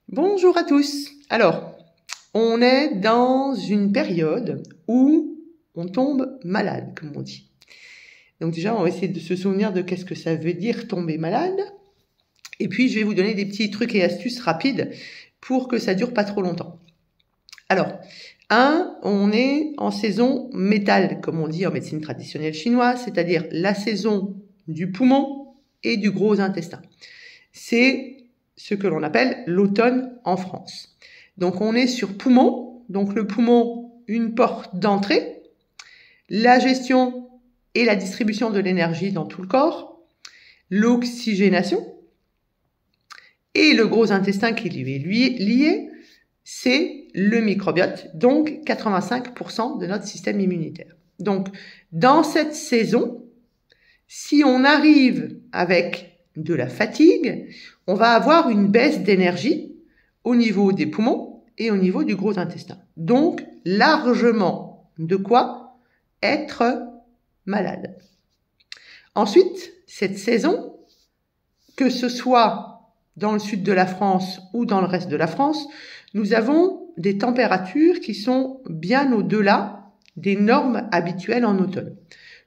Bonjour à tous. Alors, on est dans une période où on tombe malade, comme on dit. Donc déjà, on va essayer de se souvenir de qu'est-ce que ça veut dire tomber malade. Et puis, je vais vous donner des petits trucs et astuces rapides pour que ça dure pas trop longtemps. Alors, on est en saison métal, comme on dit en médecine traditionnelle chinoise, c'est-à-dire la saison du poumon et du gros intestin. C'est ce que l'on appelle l'automne en France. Donc on est sur poumon, donc le poumon, une porte d'entrée, la gestion et la distribution de l'énergie dans tout le corps, l'oxygénation, et le gros intestin qui lui est lié, c'est le microbiote, donc 85% de notre système immunitaire. Donc dans cette saison, si on arrive avec de la fatigue, on va avoir une baisse d'énergie au niveau des poumons et au niveau du gros intestin. Donc, largement de quoi être malade. Ensuite, cette saison, que ce soit dans le sud de la France ou dans le reste de la France, nous avons des températures qui sont bien au-delà des normes habituelles en automne.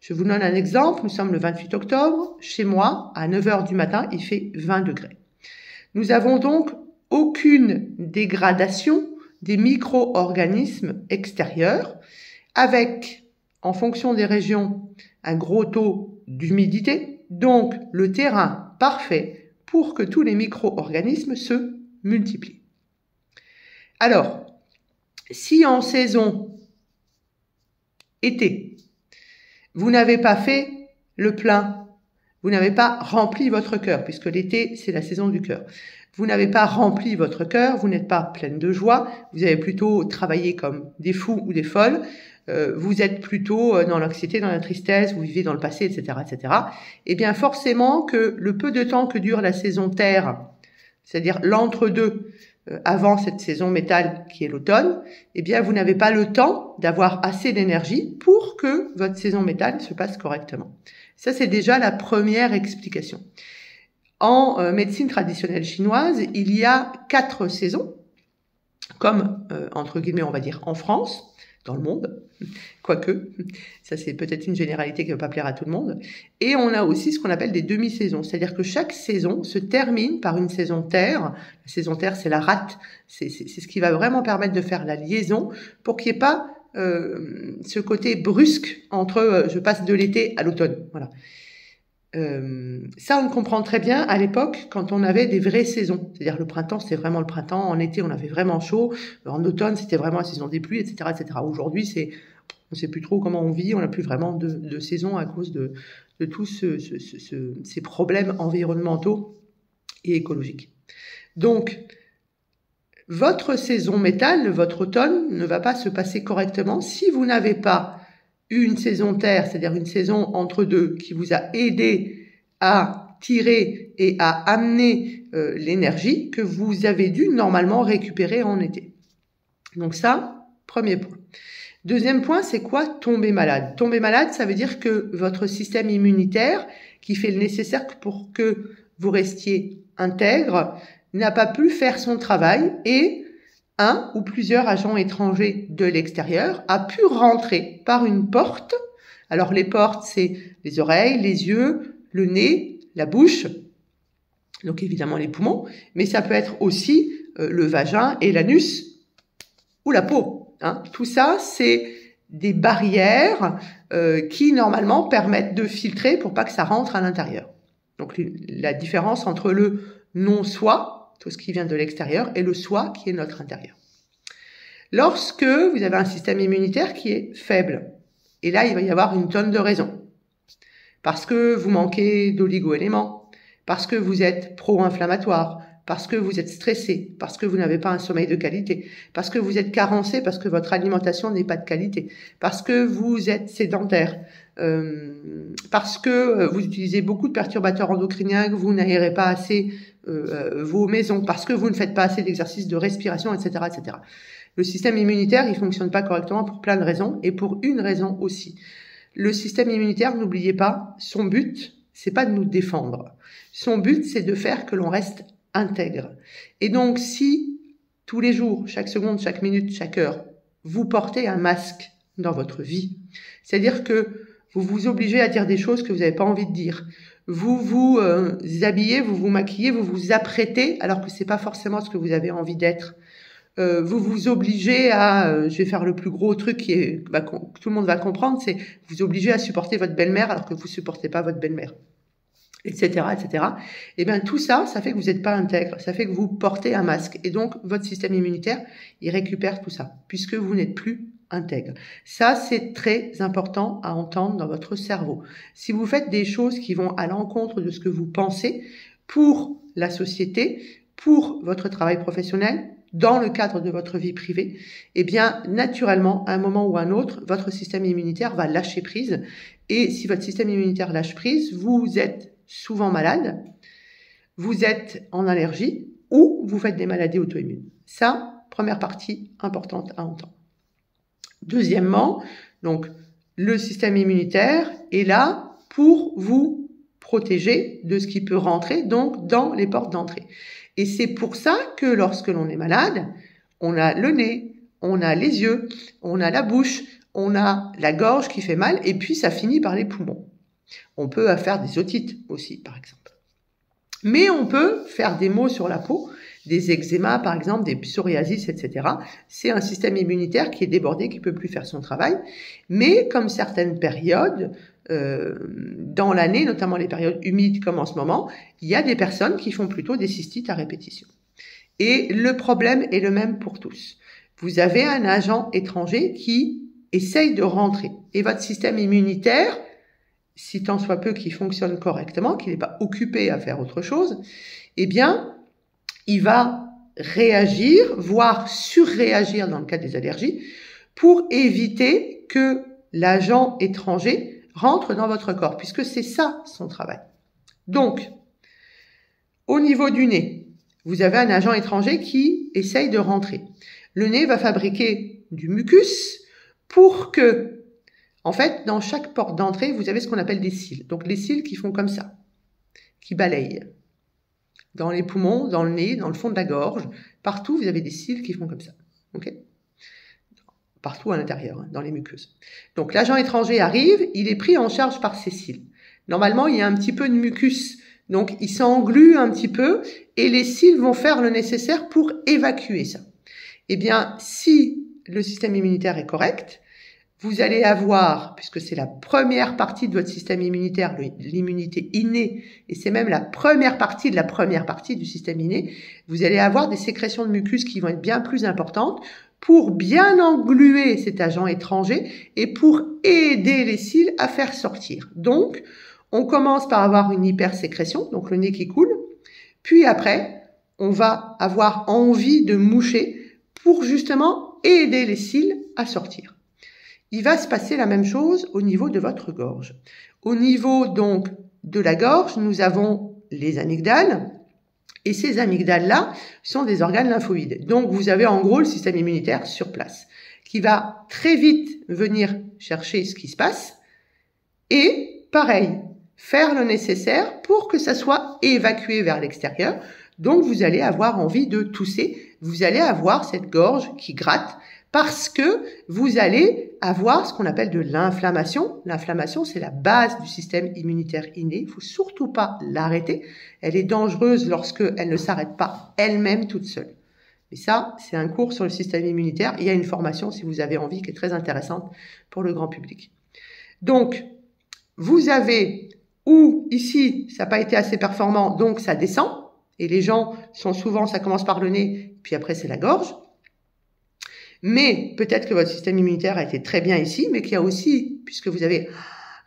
Je vous donne un exemple, nous sommes le 28 octobre, chez moi, à 9h du matin, il fait 20 degrés. Nous avons donc aucune dégradation des micro-organismes extérieurs, avec, en fonction des régions, un gros taux d'humidité, donc le terrain parfait pour que tous les micro-organismes se multiplient. Alors, si en saison été, vous n'avez pas fait le plein, vous n'avez pas rempli votre cœur, puisque l'été, c'est la saison du cœur. Vous n'avez pas rempli votre cœur, vous n'êtes pas pleine de joie, vous avez plutôt travaillé comme des fous ou des folles, vous êtes plutôt dans l'anxiété, dans la tristesse, vous vivez dans le passé, etc., etc. Eh bien, forcément que le peu de temps que dure la saison terre, c'est-à-dire l'entre-deux, avant cette saison métal qui est l'automne, eh bien, vous n'avez pas le temps d'avoir assez d'énergie pour que votre saison métal se passe correctement. Ça, c'est déjà la première explication. En médecine traditionnelle chinoise, il y a 4 saisons, comme, entre guillemets, on va dire, en France, dans le monde, quoique, ça c'est peut-être une généralité qui ne va pas plaire à tout le monde, et on a aussi ce qu'on appelle des demi-saisons, c'est-à-dire que chaque saison se termine par une saison terre. La saison terre, c'est la rate, c'est ce qui va vraiment permettre de faire la liaison pour qu'il n'y ait pas ce côté brusque entre je passe de l'été à l'automne. Voilà. Ça, on le comprend très bien à l'époque quand on avait des vraies saisons. C'est-à-dire le printemps, c'était vraiment le printemps. En été, on avait vraiment chaud. En automne, c'était vraiment la saison des pluies, etc., etc. Aujourd'hui, on ne sait plus trop comment on vit. On n'a plus vraiment de saison à cause de tous ces problèmes environnementaux et écologiques. Donc, votre saison métal, votre automne, ne va pas se passer correctement si vous n'avez pas une saison terre, c'est-à-dire une saison entre deux, qui vous a aidé à tirer et à amener l'énergie que vous avez dû normalement récupérer en été. Donc ça, premier point. Deuxième point, c'est quoi tomber malade? Tomber malade, ça veut dire que votre système immunitaire, qui fait le nécessaire pour que vous restiez intègre, n'a pas pu faire son travail et un ou plusieurs agents étrangers de l'extérieur a pu rentrer par une porte. Alors les portes, c'est les oreilles, les yeux, le nez, la bouche, donc évidemment les poumons, mais ça peut être aussi le vagin et l'anus ou la peau. Tout ça, c'est des barrières qui normalement permettent de filtrer pour pas que ça rentre à l'intérieur. Donc la différence entre le non-soi, tout ce qui vient de l'extérieur, et le soi qui est notre intérieur. Lorsque vous avez un système immunitaire qui est faible, et là il va y avoir une tonne de raisons, parce que vous manquez d'oligo-éléments, parce que vous êtes pro-inflammatoire, parce que vous êtes stressé, parce que vous n'avez pas un sommeil de qualité, parce que vous êtes carencé, parce que votre alimentation n'est pas de qualité, parce que vous êtes sédentaire, parce que vous utilisez beaucoup de perturbateurs endocriniens, que vous n'aérez pas assez vos maisons, parce que vous ne faites pas assez d'exercices de respiration, etc., etc. Le système immunitaire, il fonctionne pas correctement pour plein de raisons, et pour une raison aussi. Le système immunitaire, n'oubliez pas, son but, c'est pas de nous défendre. Son but, c'est de faire que l'on reste intègre. Et donc, si tous les jours, chaque seconde, chaque minute, chaque heure, vous portez un masque dans votre vie, c'est-à-dire que vous vous obligez à dire des choses que vous n'avez pas envie de dire, vous vous habillez, vous vous maquillez, vous vous apprêtez alors que c'est pas forcément ce que vous avez envie d'être. Vous vous obligez à, je vais faire le plus gros truc que tout le monde va comprendre, c'est vous obligez à supporter votre belle-mère alors que vous supportez pas votre belle-mère, etc., etc. Et bien tout ça, ça fait que vous n'êtes pas intègre, ça fait que vous portez un masque et donc votre système immunitaire, il récupère tout ça puisque vous n'êtes plus intègre. Ça, c'est très important à entendre dans votre cerveau. Si vous faites des choses qui vont à l'encontre de ce que vous pensez pour la société, pour votre travail professionnel, dans le cadre de votre vie privée, eh bien, naturellement, à un moment ou à un autre, votre système immunitaire va lâcher prise. Et si votre système immunitaire lâche prise, vous êtes souvent malade, vous êtes en allergie ou vous faites des maladies auto-immunes. Ça, première partie importante à entendre. Deuxièmement, donc, le système immunitaire est là pour vous protéger de ce qui peut rentrer, donc, dans les portes d'entrée. Et c'est pour ça que lorsque l'on est malade, on a le nez, on a les yeux, on a la bouche, on a la gorge qui fait mal, et puis ça finit par les poumons. On peut faire des otites aussi, par exemple. Mais on peut faire des maux sur la peau, des eczémas, par exemple, des psoriasis, etc. C'est un système immunitaire qui est débordé, qui peut plus faire son travail. Mais comme certaines périodes dans l'année, notamment les périodes humides comme en ce moment, il y a des personnes qui font plutôt des cystites à répétition. Et le problème est le même pour tous. Vous avez un agent étranger qui essaye de rentrer. Et votre système immunitaire, si tant soit peu qu'il fonctionne correctement, qu'il n'est pas occupé à faire autre chose, eh bien, il va réagir, voire surréagir dans le cas des allergies, pour éviter que l'agent étranger rentre dans votre corps, puisque c'est ça son travail. Donc, au niveau du nez, vous avez un agent étranger qui essaye de rentrer. Le nez va fabriquer du mucus pour que, en fait, dans chaque porte d'entrée, vous avez ce qu'on appelle des cils. Donc, les cils qui font comme ça, qui balayent. Dans les poumons, dans le nez, dans le fond de la gorge, partout, vous avez des cils qui font comme ça. Ok ? Partout à l'intérieur, dans les muqueuses. Donc l'agent étranger arrive, il est pris en charge par ces cils. Normalement, il y a un petit peu de mucus, donc il s'englue un petit peu et les cils vont faire le nécessaire pour évacuer ça. Eh bien, si le système immunitaire est correct, vous allez avoir, puisque c'est la première partie de votre système immunitaire, l'immunité innée, et c'est même la première partie de la première partie du système inné, vous allez avoir des sécrétions de mucus qui vont être bien plus importantes pour bien engluer cet agent étranger et pour aider les cils à faire sortir. Donc, on commence par avoir une hypersécrétion, donc le nez qui coule, puis après, on va avoir envie de moucher pour justement aider les cils à sortir. Il va se passer la même chose au niveau de votre gorge. Au niveau donc de la gorge, nous avons les amygdales, et ces amygdales-là sont des organes lymphoïdes. Donc vous avez en gros le système immunitaire sur place, qui va très vite venir chercher ce qui se passe, et pareil, faire le nécessaire pour que ça soit évacué vers l'extérieur. Donc vous allez avoir envie de tousser, vous allez avoir cette gorge qui gratte, parce que vous allez avoir ce qu'on appelle de l'inflammation. L'inflammation, c'est la base du système immunitaire inné. Il faut surtout pas l'arrêter. Elle est dangereuse lorsqu'elle ne s'arrête pas elle-même toute seule. Mais ça, c'est un cours sur le système immunitaire. Il y a une formation, si vous avez envie, qui est très intéressante pour le grand public. Donc, vous avez, ou ici, ça n'a pas été assez performant, donc ça descend. Et les gens sont souvent, ça commence par le nez, puis après c'est la gorge. Mais peut-être que votre système immunitaire a été très bien ici, mais qu'il y a aussi, puisque vous avez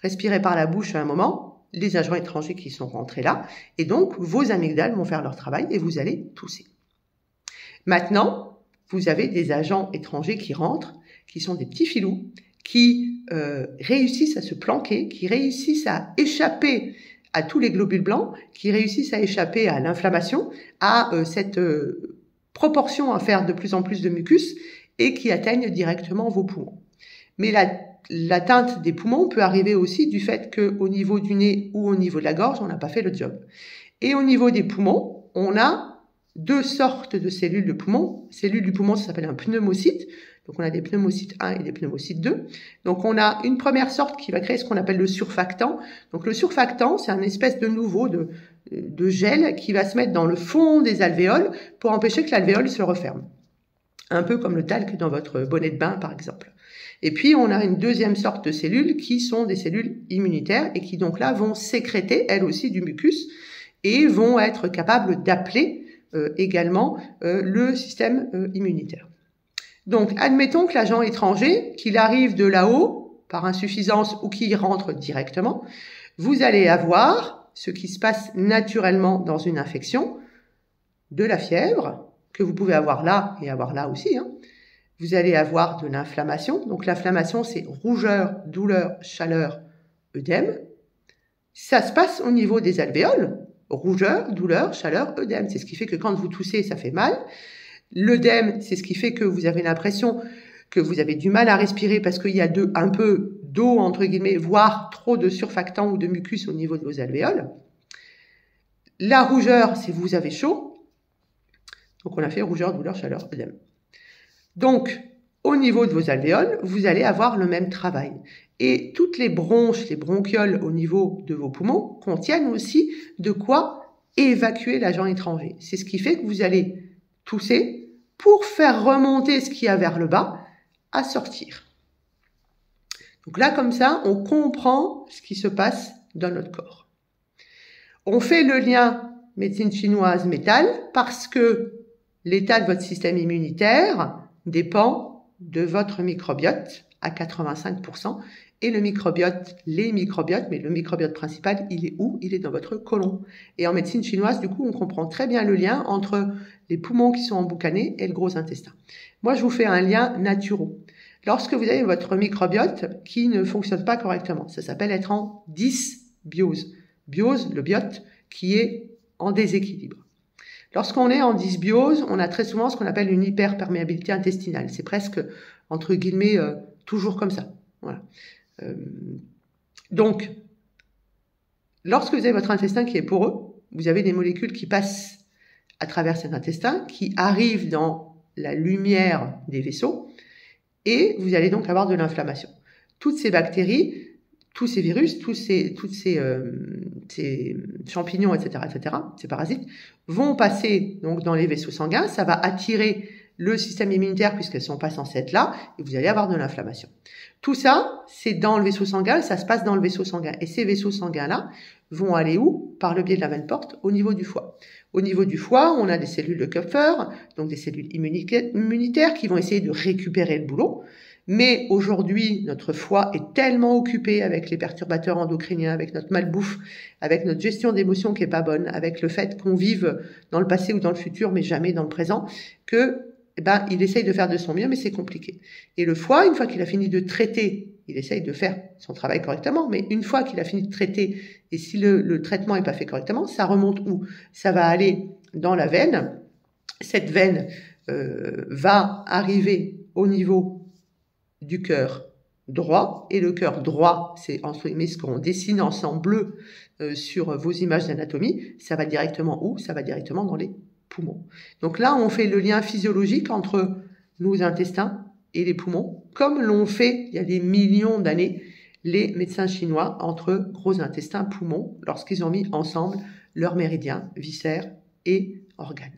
respiré par la bouche à un moment, les agents étrangers qui sont rentrés là, et donc vos amygdales vont faire leur travail et vous allez tousser. Maintenant, vous avez des agents étrangers qui rentrent, qui sont des petits filous, qui réussissent à se planquer, qui réussissent à échapper à tous les globules blancs, qui réussissent à échapper à l'inflammation, à cette proportion à faire de plus en plus de mucus, et qui atteignent directement vos poumons. Mais l'atteinte des poumons peut arriver aussi du fait qu'au niveau du nez ou au niveau de la gorge, on n'a pas fait le job. Et au niveau des poumons, on a deux sortes de cellules de poumon. Cellules du poumon, ça s'appelle un pneumocyte. Donc, on a des pneumocytes 1 et des pneumocytes 2. Donc, on a une première sorte qui va créer ce qu'on appelle le surfactant. Donc, le surfactant, c'est un espèce de nouveau de gel qui va se mettre dans le fond des alvéoles pour empêcher que l'alvéole se referme. Un peu comme le talc dans votre bonnet de bain, par exemple. Et puis, on a une deuxième sorte de cellules qui sont des cellules immunitaires et qui, donc là, vont sécréter, elles aussi, du mucus et vont être capables d'appeler également le système immunitaire. Donc, admettons que l'agent étranger, qu'il arrive de là-haut, par insuffisance ou qu'il rentre directement, vous allez avoir ce qui se passe naturellement dans une infection, de la fièvre, que vous pouvez avoir là et avoir là aussi. Vous allez avoir de l'inflammation. Donc, l'inflammation, c'est rougeur, douleur, chaleur, œdème. Ça se passe au niveau des alvéoles. Rougeur, douleur, chaleur, œdème. C'est ce qui fait que quand vous toussez, ça fait mal. L'œdème, c'est ce qui fait que vous avez l'impression que vous avez du mal à respirer parce qu'il y a un peu d'eau, entre guillemets, voire trop de surfactants ou de mucus au niveau de vos alvéoles. La rougeur, c'est vous avez chaud. Donc, on a fait rougeur, douleur, chaleur, œdème. Donc, au niveau de vos alvéoles, vous allez avoir le même travail. Et toutes les bronches, les bronchioles au niveau de vos poumons contiennent aussi de quoi évacuer l'agent étranger. C'est ce qui fait que vous allez tousser pour faire remonter ce qu'il y a vers le bas à sortir. Donc là, comme ça, on comprend ce qui se passe dans notre corps. On fait le lien médecine chinoise métal parce que l'état de votre système immunitaire dépend de votre microbiote à 85%. Et le microbiote, les microbiotes, mais le microbiote principal, il est où? Il est dans votre côlon. Et en médecine chinoise, du coup, on comprend très bien le lien entre les poumons qui sont emboucanés et le gros intestin. Moi, je vous fais un lien naturel. Lorsque vous avez votre microbiote qui ne fonctionne pas correctement, ça s'appelle être en dysbiose. Biose, le biote, qui est en déséquilibre. Lorsqu'on est en dysbiose, on a très souvent ce qu'on appelle une hyperperméabilité intestinale. C'est presque, entre guillemets, toujours comme ça. Voilà. Donc, lorsque vous avez votre intestin qui est poreux, vous avez des molécules qui passent à travers cet intestin, qui arrivent dans la lumière des vaisseaux, et vous allez donc avoir de l'inflammation. Toutes ces bactéries, tous ces virus, tous ces champignons, etc., ces parasites, vont passer donc dans les vaisseaux sanguins, ça va attirer le système immunitaire puisqu'elles sont pas censées être là, et vous allez avoir de l'inflammation. Tout ça, c'est dans le vaisseau sanguin, ça se passe dans le vaisseau sanguin. Et ces vaisseaux sanguins-là vont aller où? Par le biais de la veine porte, au niveau du foie. Au niveau du foie, on a des cellules de Kupfer, donc des cellules immunitaires qui vont essayer de récupérer le boulot. Mais aujourd'hui, notre foie est tellement occupé avec les perturbateurs endocriniens, avec notre malbouffe, avec notre gestion d'émotions qui est pas bonne, avec le fait qu'on vive dans le passé ou dans le futur, mais jamais dans le présent, que il essaye de faire de son mieux, mais c'est compliqué. Et le foie, une fois qu'il a fini de traiter, il essaye de faire son travail correctement, mais une fois qu'il a fini de traiter, et si le traitement n'est pas fait correctement, ça remonte où? Ça va aller dans la veine. Cette veine va arriver au niveau du cœur droit, et le cœur droit, c'est entre guillemets ce qu'on dessine ensemble bleu sur vos images d'anatomie, ça va directement où? Ça va directement dans les poumons. Donc là, on fait le lien physiologique entre nos intestins et les poumons, comme l'ont fait il y a des millions d'années les médecins chinois entre gros intestin, poumons, lorsqu'ils ont mis ensemble leurs méridiens, viscères et organes.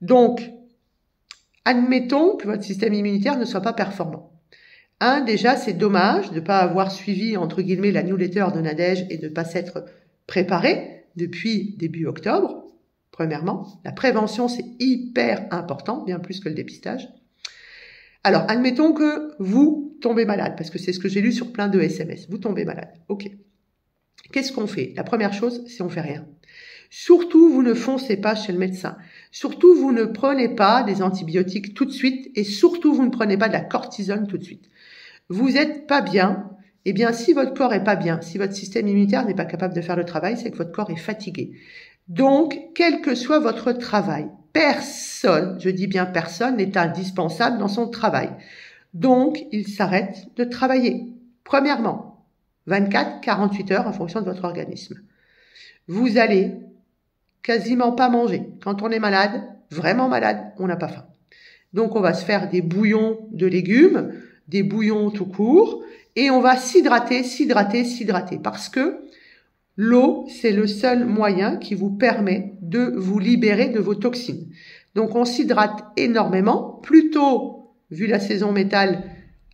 Donc, admettons que votre système immunitaire ne soit pas performant. Déjà, c'est dommage de ne pas avoir suivi, entre guillemets, la newsletter de Nadège et de ne pas s'être préparé depuis début octobre. Premièrement, la prévention, c'est hyper important, bien plus que le dépistage. Alors, admettons que vous tombez malade, parce que c'est ce que j'ai lu sur plein de SMS. Vous tombez malade. OK. Qu'est-ce qu'on fait? La première chose, c'est on fait rien. Surtout, vous ne foncez pas chez le médecin. Surtout, vous ne prenez pas des antibiotiques tout de suite. Et surtout, vous ne prenez pas de la cortisone tout de suite. Vous n'êtes pas bien. Eh bien, si votre corps est pas bien, si votre système immunitaire n'est pas capable de faire le travail, c'est que votre corps est fatigué. Donc, quel que soit votre travail, personne, je dis bien personne, n'est indispensable dans son travail. Donc, il s'arrête de travailler. Premièrement, 24, 48 heures en fonction de votre organisme. Vous allez quasiment pas manger. Quand on est malade, vraiment malade, on n'a pas faim. Donc on va se faire des bouillons de légumes, des bouillons tout court, et on va s'hydrater, parce que l'eau, c'est le seul moyen qui vous permet de vous libérer de vos toxines. Donc on s'hydrate énormément, plutôt, vu la saison métal,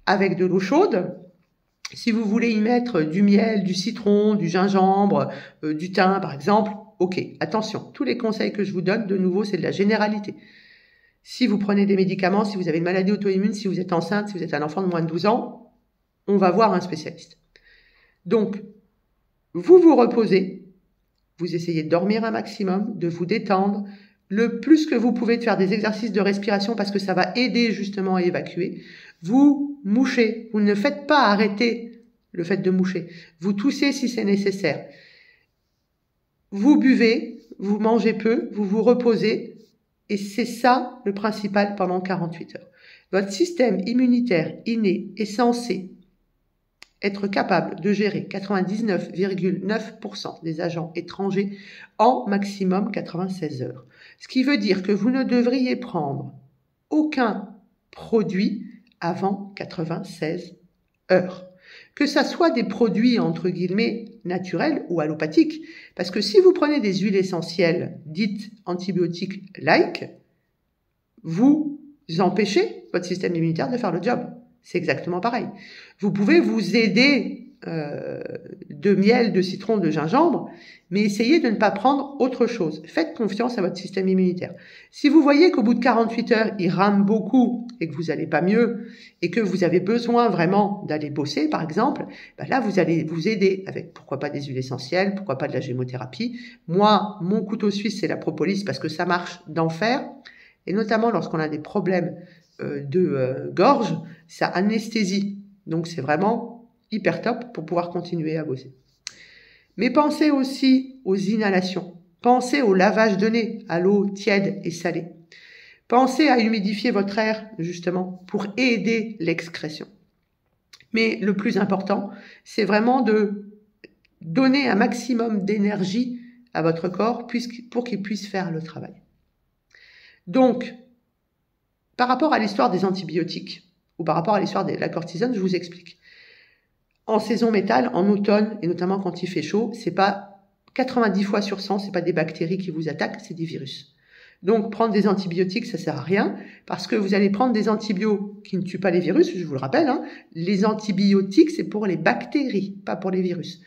avec de l'eau chaude. Si vous voulez y mettre du miel, du citron, du gingembre, du thym par exemple, ok, attention, tous les conseils que je vous donne, de nouveau, c'est de la généralité. Si vous prenez des médicaments, si vous avez une maladie auto-immune, si vous êtes enceinte, si vous êtes un enfant de moins de 12 ans, on va voir un spécialiste. Donc, vous vous reposez, vous essayez de dormir un maximum, de vous détendre, le plus que vous pouvez de faire des exercices de respiration parce que ça va aider justement à évacuer. Vous mouchez, vous ne faites pas arrêter le fait de moucher. Vous toussez si c'est nécessaire. Vous buvez, vous mangez peu, vous vous reposez et c'est ça le principal pendant 48 heures. Votre système immunitaire inné est censé être capable de gérer 99,9% des agents étrangers en maximum 96 heures. Ce qui veut dire que vous ne devriez prendre aucun produit avant 96 heures. Que ça soit des produits entre guillemets naturels ou allopathiques, parce que si vous prenez des huiles essentielles dites antibiotiques-like, vous empêchez votre système immunitaire de faire le job. C'est exactement pareil. Vous pouvez vous aider de miel, de citron, de gingembre, mais essayez de ne pas prendre autre chose. Faites confiance à votre système immunitaire. Si vous voyez qu'au bout de 48 heures, il rame beaucoup et que vous n'allez pas mieux et que vous avez besoin vraiment d'aller bosser, par exemple, ben là, vous allez vous aider avec, pourquoi pas des huiles essentielles, pourquoi pas de la gémothérapie. Moi, mon couteau suisse, c'est la propolis parce que ça marche d'enfer. Et notamment lorsqu'on a des problèmes de gorge, ça anesthésie. Donc c'est vraiment hyper top pour pouvoir continuer à bosser. Mais pensez aussi aux inhalations. Pensez au lavage de nez à l'eau tiède et salée. Pensez à humidifier votre air, justement, pour aider l'excrétion. Mais le plus important, c'est vraiment de donner un maximum d'énergie à votre corps pour qu'il puisse faire le travail. Donc, par rapport à l'histoire des antibiotiques, ou par rapport à l'histoire de la cortisone, je vous explique. En saison métal, en automne, et notamment quand il fait chaud, c'est pas 90 fois sur 100, c'est pas des bactéries qui vous attaquent, c'est des virus. Donc, prendre des antibiotiques, ça sert à rien, parce que vous allez prendre des antibiotiques qui ne tuent pas les virus, je vous le rappelle, hein. Les antibiotiques, c'est pour les bactéries, pas pour les virus.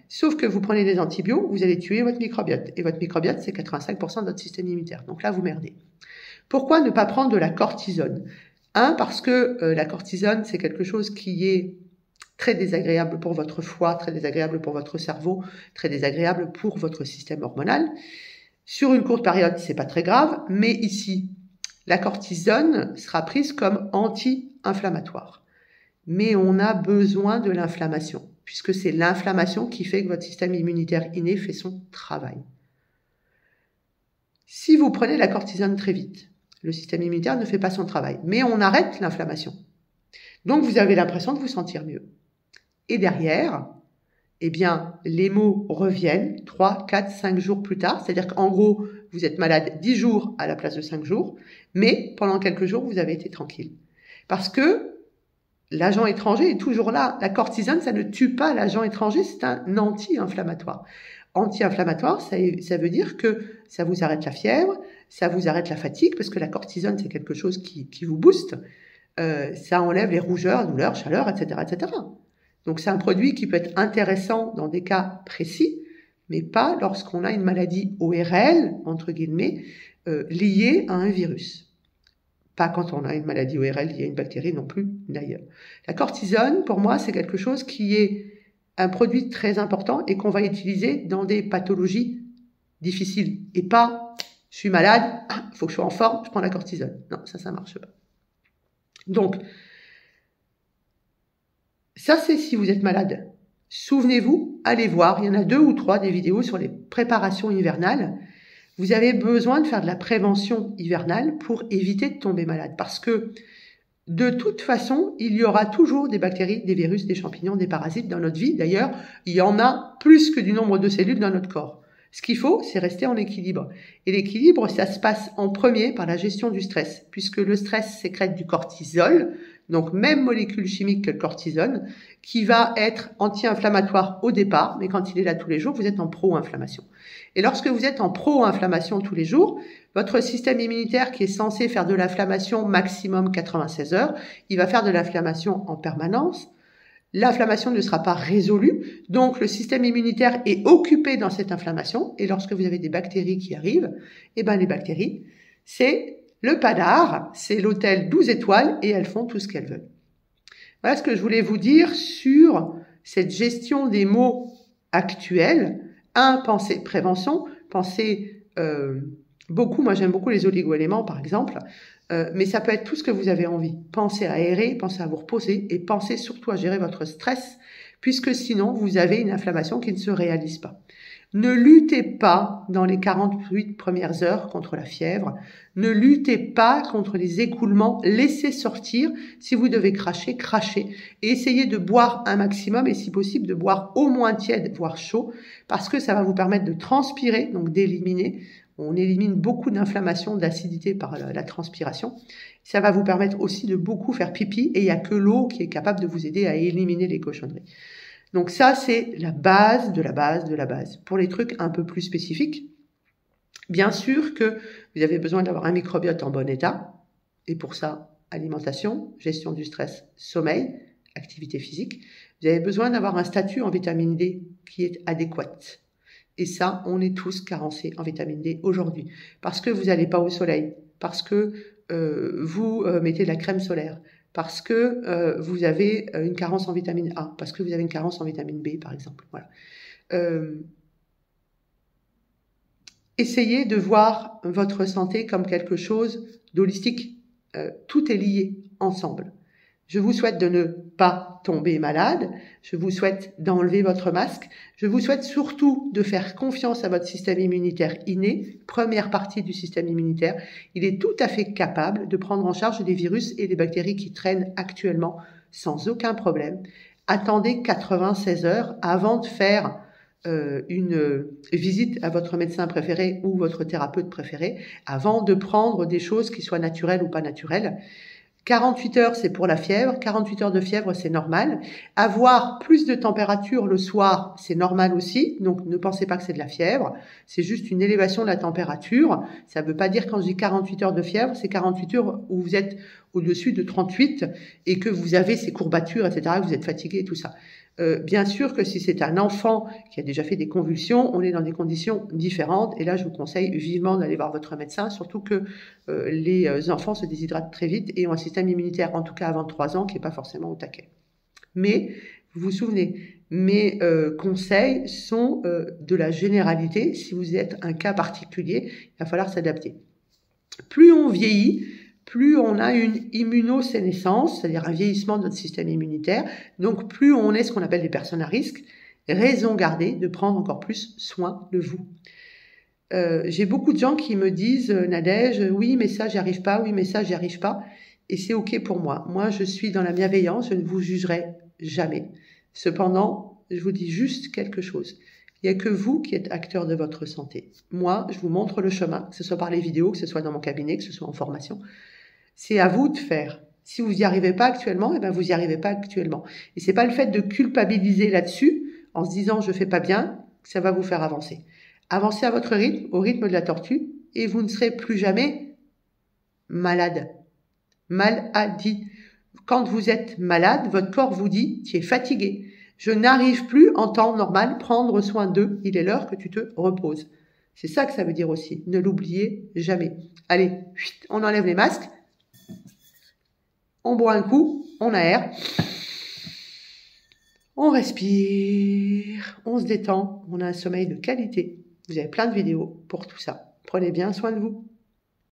Sauf que vous prenez des antibiotiques, vous allez tuer votre microbiote. Et votre microbiote, c'est 85% de votre système immunitaire. Donc là, vous merdez. Pourquoi ne pas prendre de la cortisone? Parce que la cortisone, c'est quelque chose qui est très désagréable pour votre foie, très désagréable pour votre cerveau, très désagréable pour votre système hormonal. Sur une courte période, c'est pas très grave, mais ici, la cortisone sera prise comme anti-inflammatoire. Mais on a besoin de l'inflammation, puisque c'est l'inflammation qui fait que votre système immunitaire inné fait son travail. Si vous prenez la cortisone très vite, le système immunitaire ne fait pas son travail, mais on arrête l'inflammation. Donc vous avez l'impression de vous sentir mieux. Et derrière, eh bien, les maux reviennent 3, 4, 5 jours plus tard. C'est-à-dire qu'en gros, vous êtes malade 10 jours à la place de 5 jours, mais pendant quelques jours, vous avez été tranquille. Parce que l'agent étranger est toujours là. La cortisone, ça ne tue pas l'agent étranger, c'est un anti-inflammatoire. Anti-inflammatoire, ça veut dire que ça vous arrête la fièvre, ça vous arrête la fatigue, parce que la cortisone, c'est quelque chose qui vous booste. Ça enlève les rougeurs, douleurs, chaleur, etc., etc. Donc c'est un produit qui peut être intéressant dans des cas précis, mais pas lorsqu'on a une maladie ORL, entre guillemets, liée à un virus. Pas quand on a une maladie ORL liée à une bactérie non plus, d'ailleurs. La cortisone, pour moi, c'est quelque chose qui est un produit très important et qu'on va utiliser dans des pathologies difficiles. Et pas, je suis malade, il faut que je sois en forme, je prends la cortisone. Non, ça marche pas. Donc, ça c'est si vous êtes malade. Souvenez-vous, allez voir, il y en a 2 ou 3 des vidéos sur les préparations hivernales. Vous avez besoin de faire de la prévention hivernale pour éviter de tomber malade. Parce que, de toute façon, il y aura toujours des bactéries, des virus, des champignons, des parasites dans notre vie. D'ailleurs, il y en a plus que du nombre de cellules dans notre corps. Ce qu'il faut, c'est rester en équilibre. Et l'équilibre, ça se passe en premier par la gestion du stress, puisque le stress sécrète du cortisol, donc même molécule chimique que le cortisol, qui va être anti-inflammatoire au départ, mais quand il est là tous les jours, vous êtes en pro-inflammation. Et lorsque vous êtes en pro-inflammation tous les jours, votre système immunitaire qui est censé faire de l'inflammation maximum 96 heures, il va faire de l'inflammation en permanence. L'inflammation ne sera pas résolue, donc le système immunitaire est occupé dans cette inflammation, et lorsque vous avez des bactéries qui arrivent, eh ben les bactéries, c'est le padar, c'est l'hôtel 12 étoiles, et elles font tout ce qu'elles veulent. Voilà ce que je voulais vous dire sur cette gestion des maux actuels. Pensez prévention, pensez beaucoup, moi j'aime beaucoup les oligo-éléments par exemple, mais ça peut être tout ce que vous avez envie. Pensez à aérer, pensez à vous reposer et pensez surtout à gérer votre stress, puisque sinon vous avez une inflammation qui ne se réalise pas. Ne luttez pas dans les 48 premières heures contre la fièvre, ne luttez pas contre les écoulements, laissez sortir, si vous devez cracher, crachez, et essayez de boire un maximum, et si possible de boire au moins tiède, voire chaud, parce que ça va vous permettre de transpirer, donc d'éliminer. On élimine beaucoup d'inflammation, d'acidité par la transpiration. Ça va vous permettre aussi de beaucoup faire pipi, et il n'y a que l'eau qui est capable de vous aider à éliminer les cochonneries. Donc ça, c'est la base de la base de la base. Pour les trucs un peu plus spécifiques, bien sûr que vous avez besoin d'avoir un microbiote en bon état. Et pour ça, alimentation, gestion du stress, sommeil, activité physique. Vous avez besoin d'avoir un statut en vitamine D qui est adéquat. Et ça, on est tous carencés en vitamine D aujourd'hui. Parce que vous n'allez pas au soleil, parce que vous mettez de la crème solaire, parce que vous avez une carence en vitamine A, parce que vous avez une carence en vitamine B, par exemple. Voilà. Essayez de voir votre santé comme quelque chose d'holistique. Tout est lié ensemble. Je vous souhaite de ne pas tomber malade. Je vous souhaite d'enlever votre masque. Je vous souhaite surtout de faire confiance à votre système immunitaire inné, première partie du système immunitaire. Il est tout à fait capable de prendre en charge les virus et les bactéries qui traînent actuellement sans aucun problème. Attendez 96 heures avant de faire une visite à votre médecin préféré ou votre thérapeute préféré, avant de prendre des choses qui soient naturelles ou pas naturelles. 48 heures, c'est pour la fièvre. 48 heures de fièvre, c'est normal. Avoir plus de température le soir, c'est normal aussi. Donc, ne pensez pas que c'est de la fièvre. C'est juste une élévation de la température. Ça ne veut pas dire, quand je dis 48 heures de fièvre, c'est 48 heures où vous êtes au-dessus de 38 et que vous avez ces courbatures, etc., que vous êtes fatigué et tout ça. Bien sûr que si c'est un enfant qui a déjà fait des convulsions, on est dans des conditions différentes. Et là, je vous conseille vivement d'aller voir votre médecin, surtout que les enfants se déshydratent très vite et ont un système immunitaire, en tout cas avant 3 ans, qui n'est pas forcément au taquet. Mais, vous vous souvenez, mes conseils sont de la généralité. Si vous êtes un cas particulier, il va falloir s'adapter. Plus on vieillit, plus on a une immunosénescence, c'est-à-dire un vieillissement de notre système immunitaire, donc plus on est ce qu'on appelle des personnes à risque, raison gardée de prendre encore plus soin de vous. J'ai beaucoup de gens qui me disent, Nadège, oui mais ça j'y arrive pas, oui mais ça j'y arrive pas, et c'est ok pour moi. Moi je suis dans la bienveillance, je ne vous jugerai jamais. Cependant, je vous dis juste quelque chose. Il n'y a que vous qui êtes acteur de votre santé. Moi, je vous montre le chemin, que ce soit par les vidéos, que ce soit dans mon cabinet, que ce soit en formation. C'est à vous de faire. Si vous n'y arrivez pas actuellement, eh ben vous n'y arrivez pas actuellement. Et c'est pas le fait de culpabiliser là-dessus, en se disant je fais pas bien, que ça va vous faire avancer. Avancez à votre rythme, au rythme de la tortue, et vous ne serez plus jamais malade. Maladie. Quand vous êtes malade, votre corps vous dit, tu es fatigué. Je n'arrive plus en temps normal prendre soin d'eux. Il est l'heure que tu te reposes. C'est ça que ça veut dire aussi. Ne l'oubliez jamais. Allez, on enlève les masques. On boit un coup, on aère, on respire, on se détend, on a un sommeil de qualité. Vous avez plein de vidéos pour tout ça. Prenez bien soin de vous.